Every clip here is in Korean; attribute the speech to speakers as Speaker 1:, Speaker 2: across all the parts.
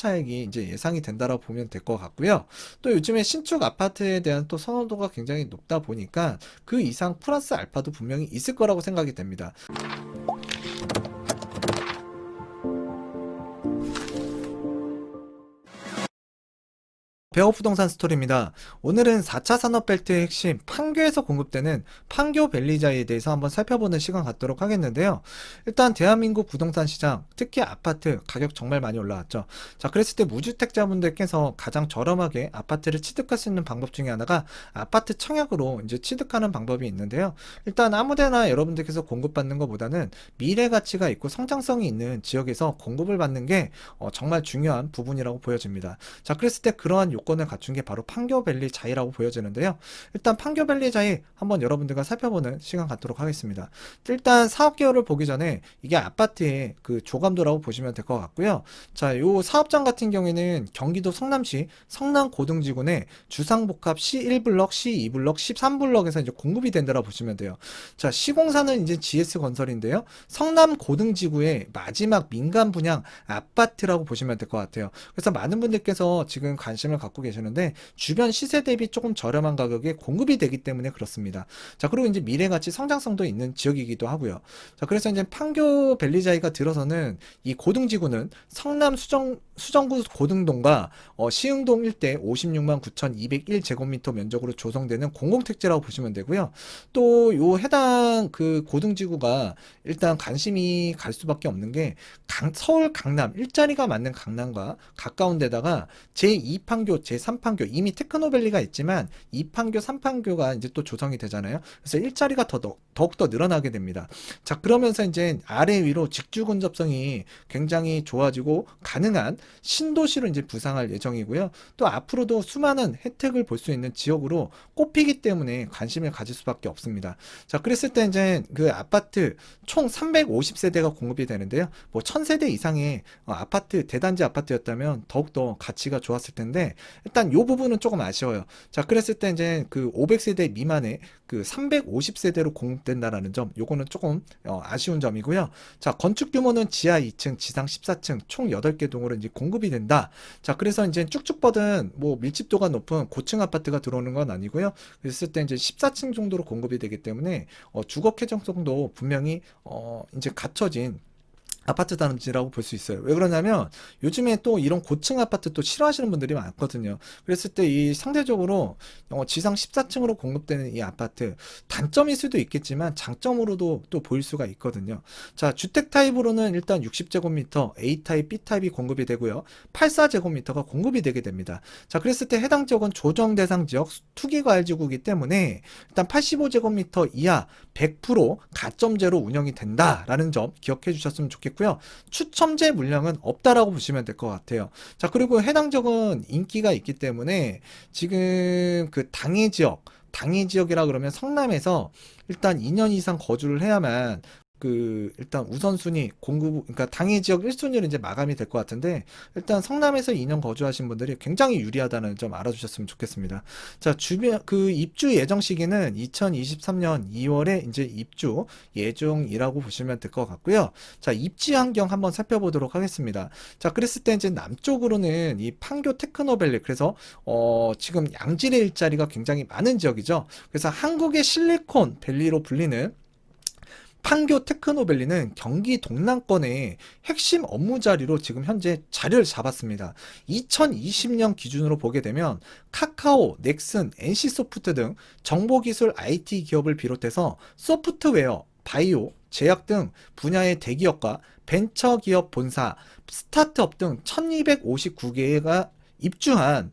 Speaker 1: 차익이 이제 예상이 된다라고 보면 될 것 같고요. 또 요즘에 신축 아파트에 대한 또 선호도가 굉장히 높다 보니까 그 이상 플러스 알파도 분명히 있을 거라고 생각이 됩니다. 배어부동산 스토리입니다. 오늘은 4차 산업벨트의 핵심 판교에서 공급되는 판교 밸리자이에 대해서 한번 살펴보는 시간 갖도록 하겠는데요. 일단 대한민국 부동산 시장, 특히 아파트 가격 정말 많이 올라왔죠. 자, 그랬을 때 무주택자분들께서 가장 저렴하게 아파트를 취득할 수 있는 방법 중에 하나가 아파트 청약으로 이제 취득하는 방법이 있는데요. 일단 아무데나 여러분들께서 공급받는 것보다는 미래 가치가 있고 성장성이 있는 지역에서 공급을 받는 게 정말 중요한 부분이라고 보여집니다. 자, 그랬을 때 그러한 요건을 갖춘 게 바로 판교밸리 자이라고 보여지는데요. 일단 판교밸리 자이 한번 여러분들과 살펴보는 시간 갖도록 하겠습니다. 일단 사업 개요를 보기 전에 이게 아파트의 그 조감도라고 보시면 될 것 같고요. 자, 요 사업장 같은 경우에는 경기도 성남시 성남고등지구내 주상복합 C1블럭, C2블럭, 13블럭에서 이제 공급이 된다고 보시면 돼요. 자, 시공사는 이제 GS건설인데요. 성남고등지구의 마지막 민간 분양 아파트라고 보시면 될 것 같아요. 그래서 많은 분들께서 지금 관심을 갖고 계시는데 주변 시세 대비 조금 저렴한 가격에 공급이 되기 때문에 그렇습니다. 자, 그리고 이제 미래가치 성장성도 있는 지역이기도 하고요. 자, 그래서 이제 판교 밸리자이가 들어서는 이 고등지구는 성남 수정구 고등동과 시흥동 일대 56만 9,201제곱미터 면적으로 조성되는 공공택지라고 보시면 되고요. 또 요 해당 그 고등지구가 일단 관심이 갈 수밖에 없는 게 서울 강남 일자리가 많은 강남과 가까운 데다가 제2판교, 제3판교 이미 테크노밸리가 있지만 2판교, 3판교가 이제 또 조성이 되잖아요. 그래서 일자리가 더욱더 늘어나게 됩니다. 자, 그러면서 이제 아래 위로 직주 근접성이 굉장히 좋아지고 가능한 신도시로 이제 부상할 예정이고요. 또 앞으로도 수많은 혜택을 볼 수 있는 지역으로 꼽히기 때문에 관심을 가질 수밖에 없습니다. 자, 그랬을 때 이제 그 아파트 총 350세대가 공급이 되는데요. 뭐 1000세대 이상의 아파트, 대단지 아파트였다면 더욱더 가치가 좋았을 텐데 일단 요 부분은 조금 아쉬워요. 자, 그랬을 때 이제 그 500세대 미만의 그 350세대로 공급된다라는 점, 요거는 조금 아쉬운 점이고요. 자, 건축 규모는 지하 2층, 지상 14층, 총 8개 동으로 이제 공급이 된다. 자, 그래서 이제 쭉쭉 뻗은 뭐 밀집도가 높은 고층 아파트가 들어오는 건 아니고요. 그랬을 때 이제 14층 정도로 공급이 되기 때문에 주거 쾌적성도 분명히 이제 갖춰진 아파트 단지라고 볼 수 있어요. 왜 그러냐면 요즘에 또 이런 고층 아파트 또 싫어하시는 분들이 많거든요. 그랬을 때 이 상대적으로 지상 14층으로 공급되는 이 아파트 단점일 수도 있겠지만 장점으로도 또 보일 수가 있거든요. 자, 주택 타입으로는 일단 60제곱미터 A 타입, B 타입이 공급이 되고요. 84제곱미터가 공급이 되게 됩니다. 자, 그랬을 때 해당 지역은 조정 대상 지역 투기과열지구이기 때문에 일단 85제곱미터 이하 100% 가점제로 운영이 된다라는 점 기억해 주셨으면 좋겠고요. 추첨제 물량은 없다라고 보시면 될 것 같아요. 자, 그리고 해당 지역은 인기가 있기 때문에 지금 그 당해 지역이라 그러면 성남에서 일단 2년 이상 거주를 해야만 그 일단 우선순위 공급 그러니까 당해 지역 1순위로 이제 마감이 될 것 같은데 일단 성남에서 2년 거주하신 분들이 굉장히 유리하다는 점 알아주셨으면 좋겠습니다. 자, 주변 그 입주 예정 시기는 2023년 2월에 이제 입주 예정이라고 보시면 될 것 같고요. 자, 입지 환경 한번 살펴보도록 하겠습니다. 자, 그랬을 때 이제 남쪽으로는 이 판교 테크노밸리 그래서 지금 양질의 일자리가 굉장히 많은 지역이죠. 그래서 한국의 실리콘 밸리로 불리는 판교 테크노밸리는 경기 동남권의 핵심 업무 자리로 지금 현재 자리를 잡았습니다. 2020년 기준으로 보게 되면 카카오, 넥슨, NC소프트 등 정보기술 IT 기업을 비롯해서 소프트웨어, 바이오, 제약 등 분야의 대기업과 벤처기업 본사, 스타트업 등 1259개가 입주한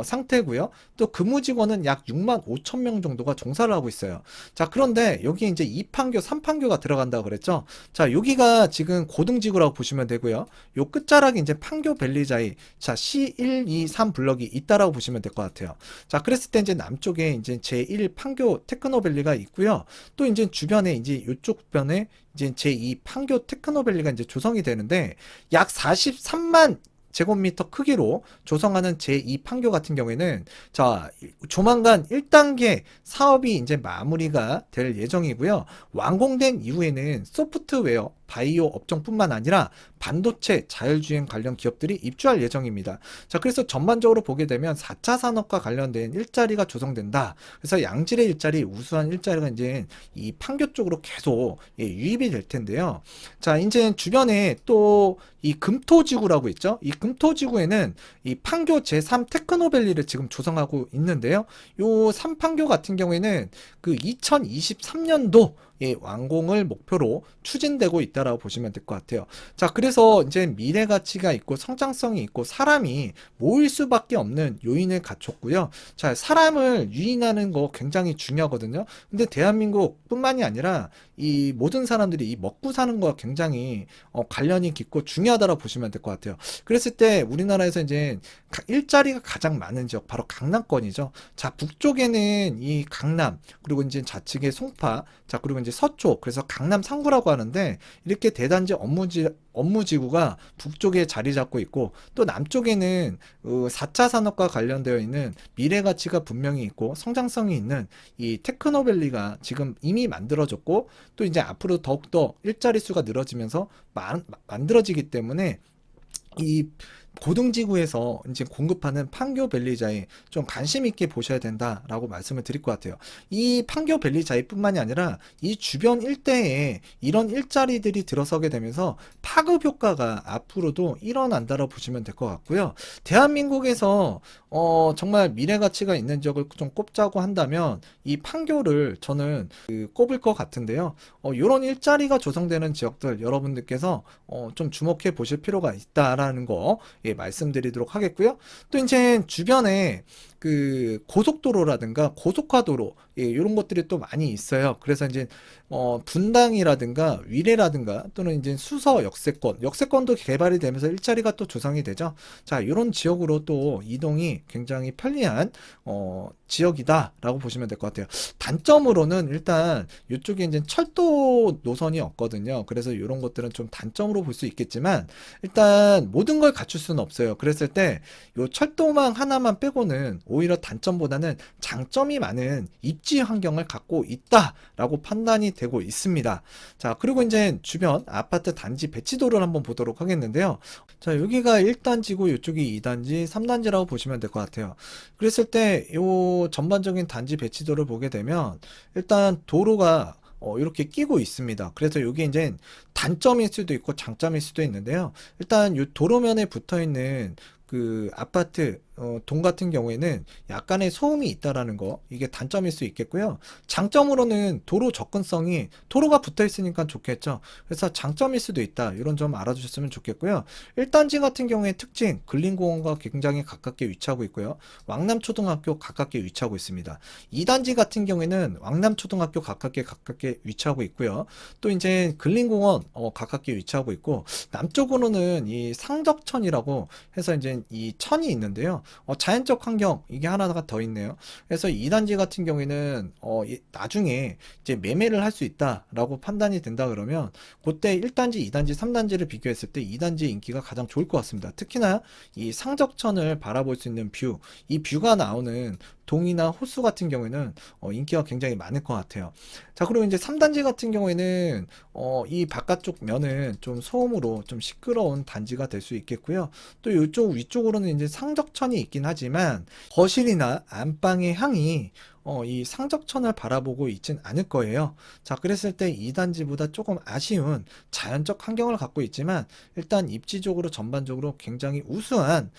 Speaker 1: 상태고요. 또 근무 직원은 약 6만 5천 명 정도가 종사를 하고 있어요. 자, 그런데 여기 이제 2판교, 3판교가 들어간다고 그랬죠. 자, 여기가 지금 고등지구라고 보시면 되고요. 요 끝자락이 이제 판교 밸리자이, 자, C1, 2, 3 블럭이 있다라고 보시면 될 것 같아요. 자, 그랬을 때 이제 남쪽에 이제 제1 판교 테크노밸리가 있고요. 또 이제 주변에 이제 요쪽 변에 이제 제2 판교 테크노밸리가 이제 조성이 되는데 약 43만 제곱미터 크기로 조성하는 제2 판교 같은 경우에는 자, 조만간 1단계 사업이 이제 마무리가 될 예정이고요. 완공된 이후에는 소프트웨어 바이오 업종뿐만 아니라 반도체, 자율주행 관련 기업들이 입주할 예정입니다. 자, 그래서 전반적으로 보게 되면 4차 산업과 관련된 일자리가 조성된다. 그래서 양질의 일자리, 우수한 일자리가 이제 이 판교 쪽으로 계속 유입이 될 텐데요. 자, 이제 주변에 또 이 금토지구라고 있죠. 이 금토지구에는 이 판교 제3 테크노밸리를 지금 조성하고 있는데요. 요 3판교 같은 경우에는 그 2023년도 완공을 목표로 추진되고 있다라고 보시면 될 것 같아요. 자, 그래서 이제 미래 가치가 있고 성장성이 있고 사람이 모일 수밖에 없는 요인을 갖췄고요. 자, 사람을 유인하는 거 굉장히 중요하거든요. 근데 대한민국뿐만이 아니라 이 모든 사람들이 이 먹고 사는 거와 굉장히 관련이 깊고 중요하다고 보시면 될 것 같아요. 그랬을 때 우리나라에서 이제 일자리가 가장 많은 지역 바로 강남권이죠. 자, 북쪽에는 이 강남, 그리고 이제 좌측에 송파, 자, 그리고 이제 서쪽, 그래서 강남 3구라고 하는데 이렇게 대단지 업무지구가 북쪽에 자리 잡고 있고, 또 남쪽에는 4차 산업과 관련되어 있는 미래 가치가 분명히 있고 성장성이 있는 이 테크노밸리가 지금 이미 만들어졌고, 또 이제 앞으로 더욱더 일자리 수가 늘어지면서 만들어지기 때문에 이 고등지구에서 이제 공급하는 판교 밸리자에 좀 관심 있게 보셔야 된다라고 말씀을 드릴 것 같아요. 이 판교 밸리자이뿐만이 아니라 이 주변 일대에 이런 일자리들이 들어서게 되면서 파급 효과가 앞으로도 일어난다고 보시면 될 것 같고요. 대한민국에서 정말 미래 가치가 있는 지역을 좀 꼽자고 한다면 이 판교를 저는 꼽을 것 같은데요. 이런 일자리가 조성되는 지역들 여러분들께서 좀 주목해 보실 필요가 있다라는 거 말씀드리도록 하겠고요. 또 이제 주변에 그 고속도로라든가 고속화도로 이런 것들이 또 많이 있어요. 그래서 이제 분당이라든가 위례라든가 또는 이제 수서 역세권도 개발이 되면서 일자리가 또 조성이 되죠. 자, 이런 지역으로 또 이동이 굉장히 편리한 지역이다라고 보시면 될 것 같아요. 단점으로는 일단 이쪽에 이제 철도 노선이 없거든요. 그래서 이런 것들은 좀 단점으로 볼 수 있겠지만 일단 모든 걸 갖출 수는 없어요. 그랬을 때 이 철도망 하나만 빼고는 오히려 단점보다는 장점이 많은 입지 환경을 갖고 있다라고 판단이 되고 있습니다. 자, 그리고 이제 주변 아파트 단지 배치도를 한번 보도록 하겠는데요. 자, 여기가 1단지고 이쪽이 2단지, 3단지라고 보시면 될 것 같아요. 그랬을 때 요 전반적인 단지 배치도를 보게 되면 일단 도로가 이렇게 끼고 있습니다. 그래서 이게 이제 단점일 수도 있고 장점일 수도 있는데요. 일단 이 도로면에 붙어 있는 그 아파트 동 같은 경우에는 약간의 소음이 있다라는 거, 이게 단점일 수 있겠고요. 장점으로는 도로 접근성이, 도로가 붙어 있으니까 좋겠죠. 그래서 장점일 수도 있다, 이런 점 알아주셨으면 좋겠고요. 1단지 같은 경우에 특징, 근린공원과 굉장히 가깝게 위치하고 있고요. 왕남초등학교 가깝게 위치하고 있습니다. 2단지 같은 경우에는 왕남초등학교 가깝게 위치하고 있고요. 또 이제 근린공원 가깝게 위치하고 있고, 남쪽으로는 이 상적천이라고 해서 이제 이 천이 있는데요. 자연적 환경, 이게 하나가 더 있네요. 그래서 2단지 같은 경우에는 나중에 이제 매매를 할 수 있다라고 판단이 된다 그러면 그때 1단지, 2단지, 3단지를 비교했을 때 2단지 인기가 가장 좋을 것 같습니다. 특히나 이 상적천을 바라볼 수 있는 뷰, 이 뷰가 나오는 동이나 호수 같은 경우에는 인기가 굉장히 많을 것 같아요. 자, 그리고 이제 3단지 같은 경우에는 이 바깥쪽 면은 좀 소음으로 좀 시끄러운 단지가 될 수 있겠고요. 또 이쪽 위쪽으로는 이제 상적천이 있긴 하지만 거실이나 안방의 향이 이 상적천을 바라보고 있진 않을 거예요. 자, 그랬을 때 2단지보다 조금 아쉬운 자연적 환경을 갖고 있지만 일단 입지적으로 전반적으로 굉장히 우수한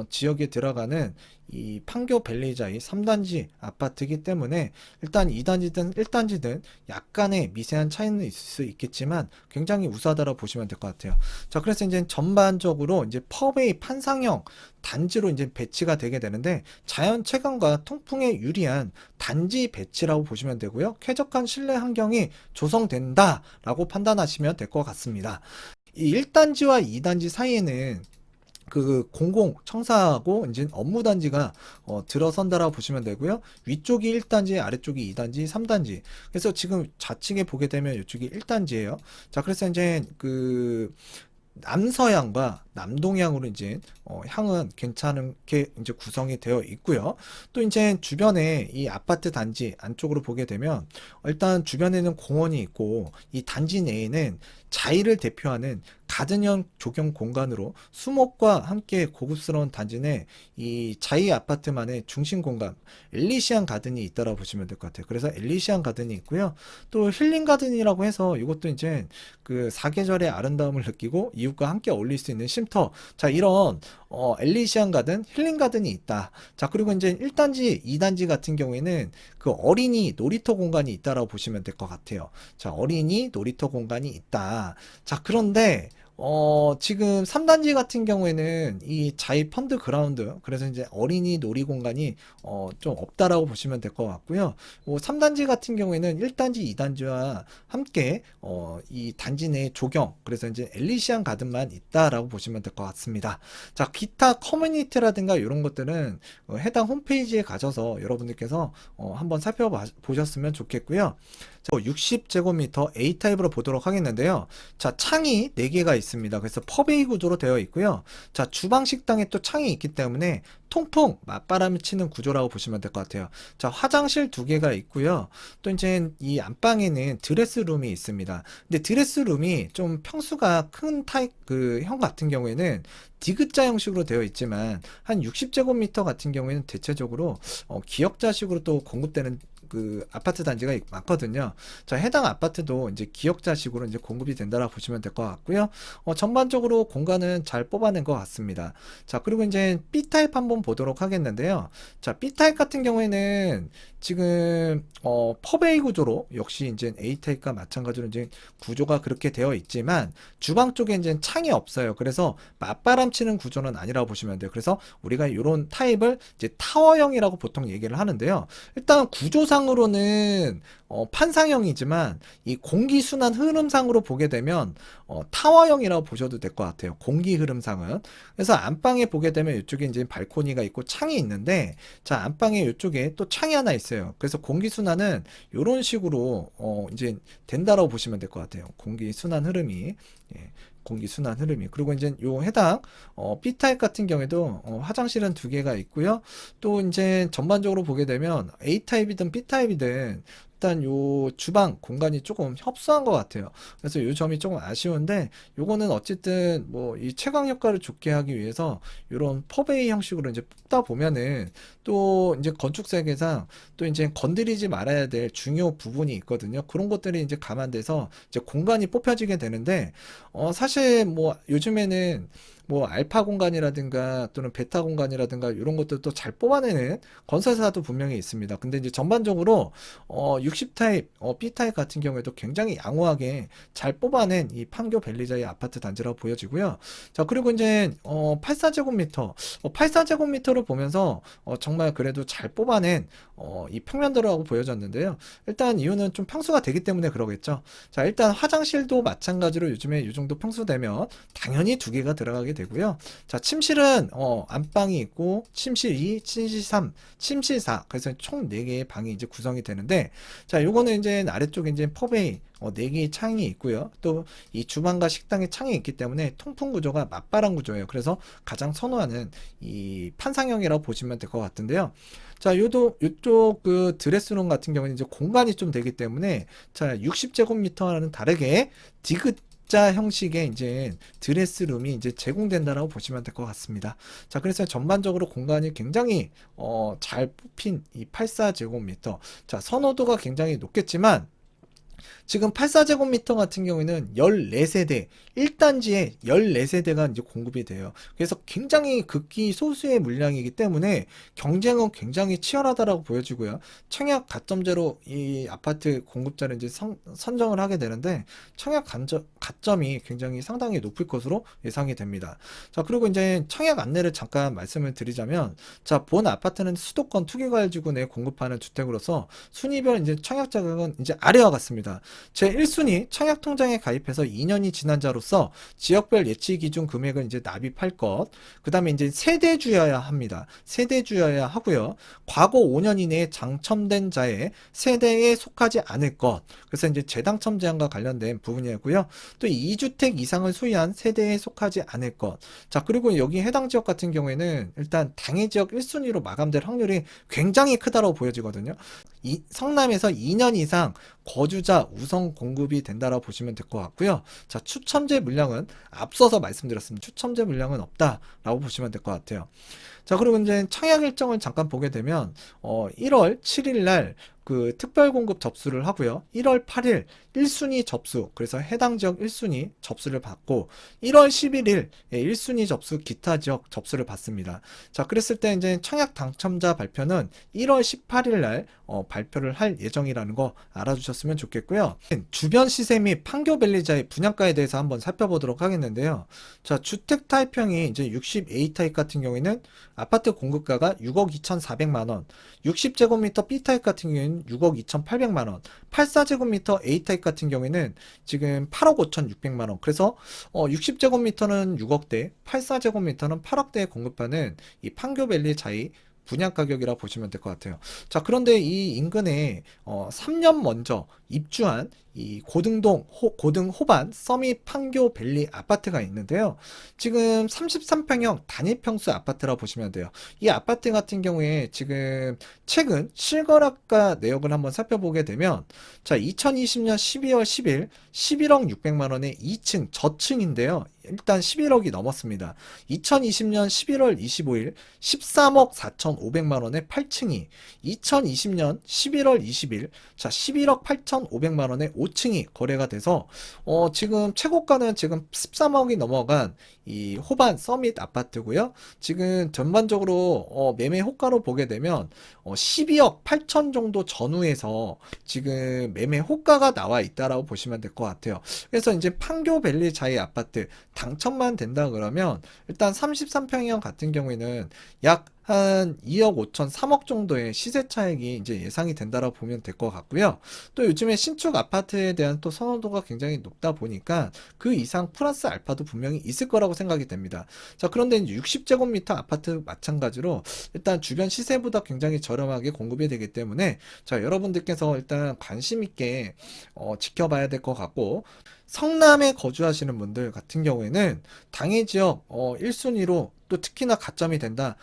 Speaker 1: 지역에 들어가는 이 판교 밸리자이 3단지 아파트이기 때문에 일단 2단지든 1단지든 약간의 미세한 차이는 있을 수 있겠지만 굉장히 우수하다고 보시면 될 것 같아요. 자, 그래서 이제 전반적으로 이제 퍼베이 판상형 단지로 이제 배치가 되게 되는데 자연 채광과 통풍에 유리한 단지 배치라고 보시면 되고요. 쾌적한 실내 환경이 조성된다라고 판단하시면 될 것 같습니다. 이 1단지와 2단지 사이에는 그 공공 청사하고 이제 업무 단지가 들어선다라고 보시면 되고요. 위쪽이 1단지, 아래쪽이 2단지, 3단지. 그래서 지금 좌측에 보게 되면 이쪽이 1단지예요. 자, 그래서 이제 그 남서향과 남동향으로 이제 향은 괜찮게 이제 구성이 되어 있고요. 또 이제 주변에 이 아파트 단지 안쪽으로 보게 되면 일단 주변에는 공원이 있고 이 단지 내에는 자이를 대표하는 가든형 조경 공간으로 수목과 함께 고급스러운 단지 내 이 자이 아파트만의 중심 공간 엘리시안 가든이 있다라고 보시면 될 것 같아요. 그래서 엘리시안 가든이 있고요. 또 힐링 가든이라고 해서 이것도 이제 그 사계절의 아름다움을 느끼고 이웃과 함께 어울릴 수 있는 쉼터. 자, 이런 엘리시안 가든, 힐링 가든이 있다. 자, 그리고 이제 1단지, 2단지 같은 경우에는 그 어린이 놀이터 공간이 있다라고 보시면 될 것 같아요. 자, 어린이 놀이터 공간이 있다. 자, 그런데 지금 3단지 같은 경우에는 이 자이 펀드 그라운드, 그래서 이제 어린이 놀이 공간이 좀 없다라고 보시면 될 것 같고요. 3단지 같은 경우에는 1단지, 2단지와 함께 이 단지 내 조경, 그래서 이제 엘리시안 가든만 있다라고 보시면 될 것 같습니다. 자, 기타 커뮤니티라든가 이런 것들은 해당 홈페이지에 가셔서 여러분들께서 한번 살펴보셨으면 좋겠고요. 60제곱미터 A타입으로 보도록 하겠는데요. 자, 창이 4개가 있습니다. 그래서 펍웨이 구조로 되어 있고요. 자, 주방 식당에 또 창이 있기 때문에 통풍 맞바람을 치는 구조라고 보시면 될 것 같아요. 자, 화장실 2개가 있고요. 또 이제 이 안방에는 드레스룸이 있습니다. 근데 드레스룸이 좀 평수가 큰 타입 그 형 같은 경우에는 디귿자 형식으로 되어 있지만 한 60제곱미터 같은 경우에는 대체적으로 기역자식으로 또 공급되는 그 아파트 단지가 많거든요. 자, 해당 아파트도 이제 기역자식으로 이제 공급이 된다라고 보시면 될 것 같고요. 전반적으로 공간은 잘 뽑아낸 것 같습니다. 자, 그리고 이제 B타입 한번 보도록 하겠는데요. 자, B타입 같은 경우에는 지금 펍웨이 구조로 역시 이제 A타입과 마찬가지로 이제 구조가 그렇게 되어 있지만 주방 쪽에 이제 창이 없어요. 그래서 맞바람 치는 구조는 아니라고 보시면 돼요. 그래서 우리가 이런 타입을 이제 타워형이라고 보통 얘기를 하는데요. 일단 구조상으로는 판상형이지만 이 공기 순환 흐름상으로 보게 되면 타워형이라고 보셔도 될 것 같아요. 공기 흐름상은. 그래서 안방에 보게 되면 이쪽에 이제 발코니가 있고 창이 있는데, 자, 안방에 이쪽에 또 창이 하나 있어요. 그래서 공기 순환은 이런 식으로 이제 된다라고 보시면 될 것 같아요. 공기 순환 흐름이. 예. 공기 순환 흐름이. 그리고 이제 요 해당 B타입 같은 경우에도 화장실은 2개가 있고요. 또 이제 전반적으로 보게 되면 A타입이든 B타입이든 일단 요 주방 공간이 조금 협소한 것 같아요. 그래서 요 점이 조금 아쉬운데, 요거는 어쨌든 뭐 이 채광 효과를 좋게 하기 위해서 이런 펍웨이 형식으로 이제 뽑다 보면은 또 이제 건축 설계상 또 이제 건드리지 말아야 될 중요 부분이 있거든요. 그런 것들이 이제 감안돼서 이제 공간이 뽑혀지게 되는데, 사실 뭐 요즘에는 뭐 알파 공간이라든가 또는 베타 공간이라든가 이런 것들도 잘 뽑아내는 건설사도 분명히 있습니다. 근데 이제 전반적으로 60타입, B타입 같은 경우에도 굉장히 양호하게 잘 뽑아낸 이 판교 벨리자의 아파트 단지라고 보여지고요. 자, 그리고 이제 84제곱미터, 84제곱미터를 보면서 정말 그래도 잘 뽑아낸 이 평면도라고 보여졌는데요. 일단 이유는 좀 평수가 되기 때문에 그러겠죠. 자, 일단 화장실도 마찬가지로 요즘에 이 정도 평수 되면 당연히 2개가 들어가게 되고요. 자, 침실은 안방이 있고 침실 2, 침실 3, 침실 4. 그래서 총 4개의 방이 이제 구성이 되는데, 자, 요거는 이제 아래쪽에 이제 펍웨이 4개의 창이 있고요. 또 이 주방과 식당에 창이 있기 때문에 통풍 구조가 맞바람 구조예요. 그래서 가장 선호하는 이 판상형이라고 보시면 될 것 같은데요. 자, 요쪽 그 드레스룸 같은 경우는 이제 공간이 좀 되기 때문에, 자, 60제곱미터와는 다르게 디귿 자 형식의 이제 드레스룸이 이제 제공된다라고 보시면 될 것 같습니다. 자, 그래서 전반적으로 공간이 굉장히 잘 뽑힌 이 84제곱미터. 자, 선호도가 굉장히 높겠지만 지금 84제곱미터 같은 경우에는 14세대, 1단지에 14세대가 이제 공급이 돼요. 그래서 굉장히 극히 소수의 물량이기 때문에 경쟁은 굉장히 치열하다라고 보여지고요. 청약 가점제로 이 아파트 공급자를 이제 선정을 하게 되는데, 청약 가점이 굉장히 상당히 높을 것으로 예상이 됩니다. 자, 그리고 이제 청약 안내를 잠깐 말씀을 드리자면, 자, 본 아파트는 수도권 투기과열지구 내에 공급하는 주택으로서 순위별 이제 청약 자격은 이제 아래와 같습니다. 있습니다. 제1순위 청약통장에 가입해서 2년이 지난 자로서 지역별 예치 기준 금액을 이제 납입할 것. 그 다음에 이제 세대주여야 합니다. 세대주여야 하고요. 과거 5년 이내에 당첨된 자의 세대에 속하지 않을 것. 그래서 이제 재당첨 제한과 관련된 부분이고요. 또 2주택 이상을 소유한 세대에 속하지 않을 것. 자, 그리고 여기 해당 지역 같은 경우에는 일단 당해 지역 1순위로 마감될 확률이 굉장히 크다고 보여지거든요. 성남에서 2년 이상 거주자 우선 공급이 된다라고 보시면 될 것 같고요. 자, 추첨제 물량은 앞서서 말씀드렸습니다. 추첨제 물량은 없다라고 보시면 될 것 같아요. 자, 그리고 이제 청약 일정을 잠깐 보게 되면 1월 7일 날 그 특별 공급 접수를 하고요. 1월 8일 1순위 접수, 그래서 해당 지역 1순위 접수를 받고 1월 11일 1순위 접수 기타 지역 접수를 받습니다. 자, 그랬을 때 이제 청약 당첨자 발표는 1월 18일 날 발표를 할 예정이라는 거 알아주셨으면 좋겠고요. 주변 시세 및 판교밸리자의 분양가에 대해서 한번 살펴보도록 하겠는데요. 자, 주택 타입형이 이제 60A 타입 같은 경우에는 아파트 공급가가 6억 2,400만 원, 60제곱미터 B 타입 같은 경우에는 6억 2,800만 원, 84제곱미터 A 타입 같은 경우에는 지금 8억 5,600만 원. 그래서 60제곱미터는 6억대, 84제곱미터는 8억대에 공급하는 이 판교밸리 자이 분양 가격이라 보시면 될 것 같아요. 자, 그런데 이 인근에 3년 먼저 입주한 이 고등 호반 서밋 판교 밸리 아파트가 있는데요. 지금 33평형 단일평수 아파트라고 보시면 돼요. 이 아파트 같은 경우에 지금 최근 실거래가 내역을 한번 살펴보게 되면, 자, 2020년 12월 10일 11억 600만 원의 2층 저층인데요. 일단 11억이 넘었습니다. 2020년 11월 25일 13억 4,500만 원의 8층이, 2020년 11월 20일 자 11억 8,500만 원의 5층이 거래가 돼서 지금 최고가는 지금 13억이 넘어간 이 호반 서밋 아파트고요. 지금 전반적으로 매매 호가로 보게 되면 12억 8천 정도 전후에서 지금 매매 호가가 나와 있다라고 보시면 될 것 같아요. 그래서 이제 판교밸리 자이 아파트 당첨만 된다 그러면 일단 33평형 같은 경우에는 약 한 2억 5천, 3억 정도의 시세 차익이 이제 예상이 된다라고 보면 될 것 같고요. 또 요즘에 신축 아파트에 대한 또 선호도가 굉장히 높다 보니까 그 이상 플러스 알파도 분명히 있을 거라고 생각이 됩니다. 자, 그런데 이제 60제곱미터 아파트 마찬가지로 일단 주변 시세보다 굉장히 저렴하게 공급이 되기 때문에 자, 여러분들께서 일단 관심 있게 지켜봐야 될 것 같고, 성남에 거주하시는 분들 같은 경우에는 당해 지역 1순위로 또 특히나 가점이 된다.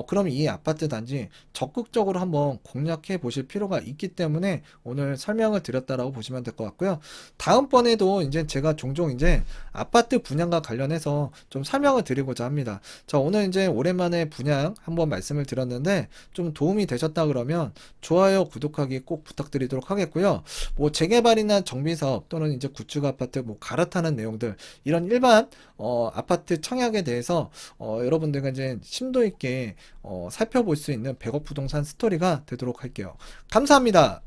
Speaker 1: 그럼 이 아파트 단지 적극적으로 한번 공략해 보실 필요가 있기 때문에 오늘 설명을 드렸다라고 보시면 될 것 같고요. 다음번에도 이제 제가 종종 이제 아파트 분양과 관련해서 좀 설명을 드리고자 합니다. 자, 오늘 이제 오랜만에 분양 한번 말씀을 드렸는데 좀 도움이 되셨다 그러면 좋아요, 구독하기 꼭 부탁드리도록 하겠고요. 뭐 재개발이나 정비 사업 또는 이제 구축 아파트 뭐 갈아타는 내용들, 이런 일반 아파트 청약에 대해서 여러분들과 이제 심도 있게 살펴볼 수 있는 100억 부동산 스토리가 되도록 할게요. 감사합니다.